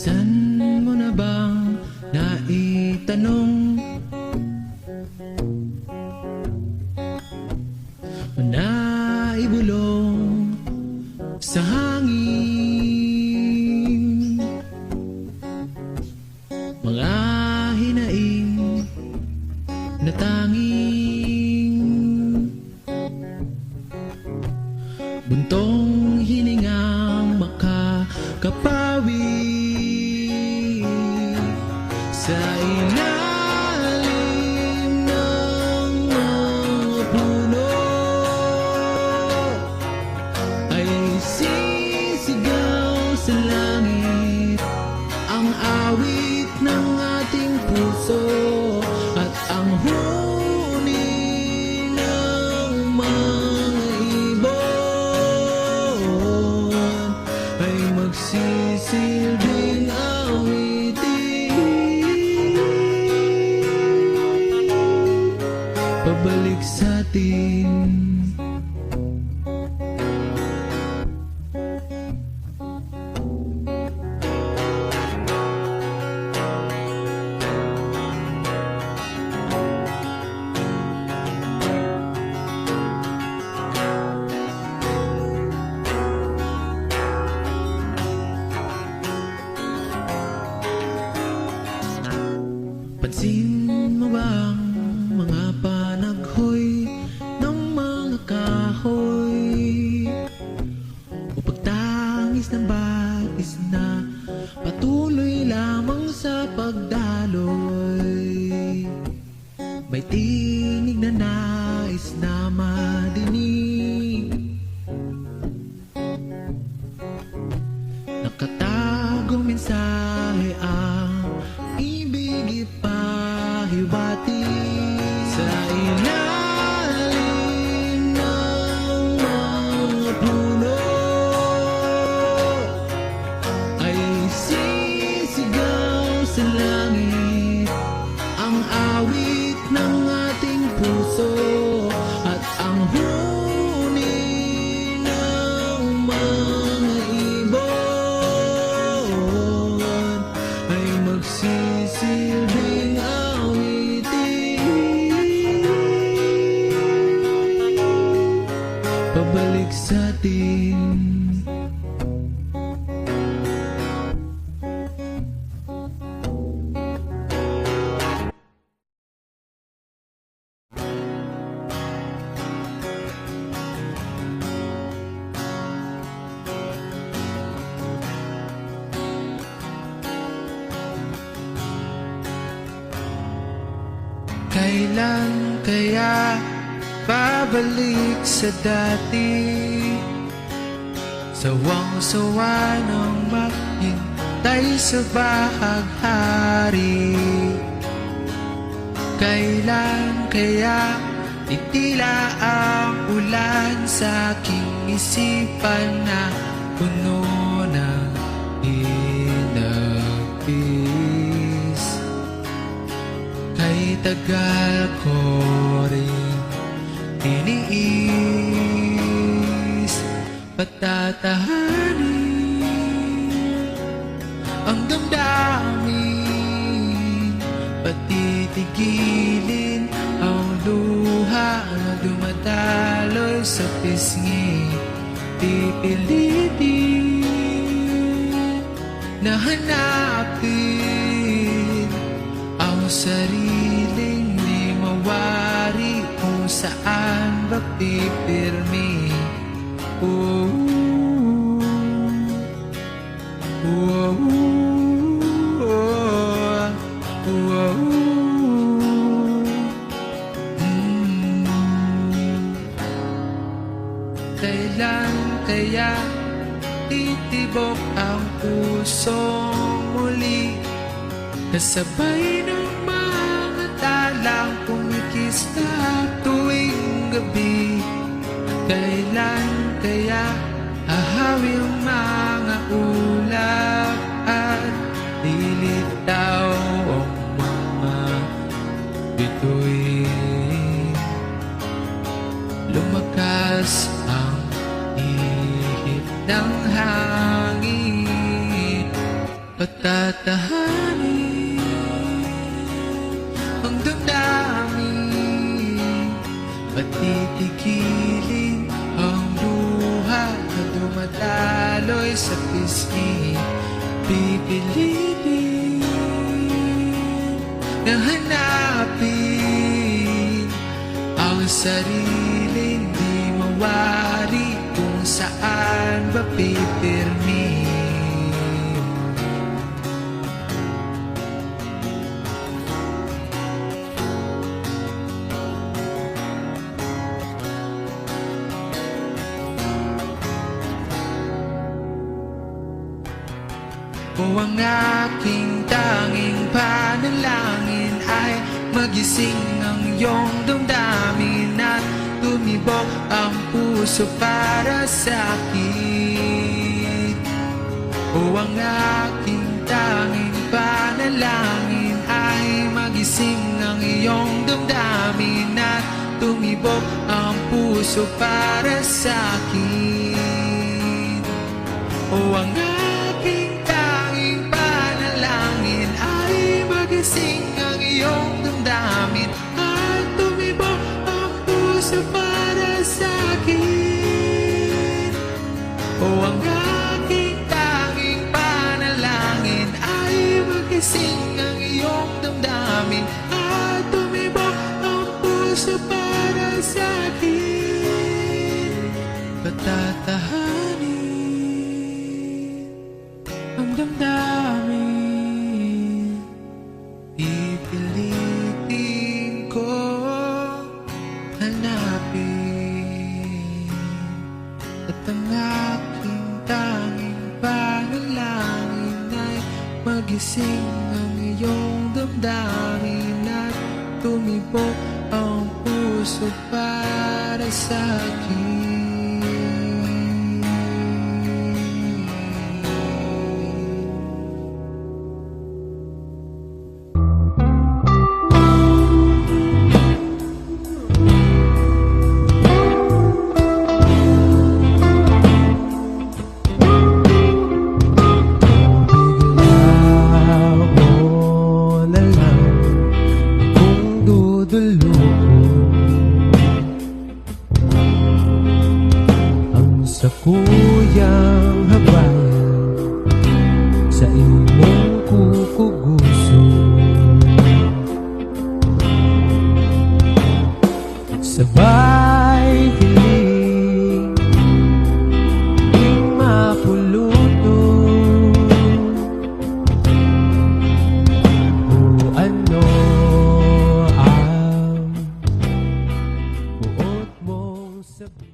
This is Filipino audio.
Minsan mo na bang naitanong o naibulong sa hangin mga hinaing na tanging buntong hiningang makakapawi sa ilalim ng mga puno ay sisigaw sa langit ang awit ng ating puso at ang huni ng mga ibon ay magsisilbing awitin pabalik sa atin. Pansin mo ba ang mga panaghoy ng mga kahoy o pagtangis ng bagis na patuloy lamang sa pagdaloy? May tinig na nais na madinig, nakatagong mensahe ang ibig ipahibati sa ilalim ng mga puno ay sisigaw sa langit ang awit ng ating puso at ang huni ng mga ibon ay magsisilbing awitin pabalik sa atin. Kailan kaya babalik sa dati? Sawang-sawa ng maghintay sa bahaghari. Kailan kaya titila ang ulan sa aking isipan na puno ng hinagpis? Kay tagal ko rin tiniis patatahanin ang damdamin, patitigilin ang luha na dumadaloy sa pisngi. Pipilitin na hanapin ang sariling di mawari kung saan ba pipirmi. Kailan kaya titibok ang pusong muli kasabay ng mga talang kumikis na tuwing gabi? Kailan kaya hahawi ang mga ulap at lilitaw ang mga bituin? Lumakas ang ihip ng hangin, Patatahanin ang damdamin, patitigilin ang luha na dumadaloy sa pisngi. Pipilitin na hanapin ang sarili, di mawari kung saan ba pipirmi. O ang aking tanging panalangin ay magising ang iyong damdamin at tumibok ang puso para sa akin. O ang aking tanging panalangin ay magising ang iyong damdamin at tumibok ang puso para sa akin. O ang aking tanging panalangin ay magising ang iyong damdamin at tumibok ang puso para sa akin. O ang aking tanging panalangin ay magising ang iyong damdamin at tumibok ang puso para sa akin. Patatahanin ang damdamin, pipilitin ko hanapin, at ang aking tanging panalangin ay magising ang iyong damdamin at tumibok ang puso para sa akin. Sa kuyang habayan, sa imong kukuguso, sabay hiling ing mapuluto. O ano ang buot mong sabihin?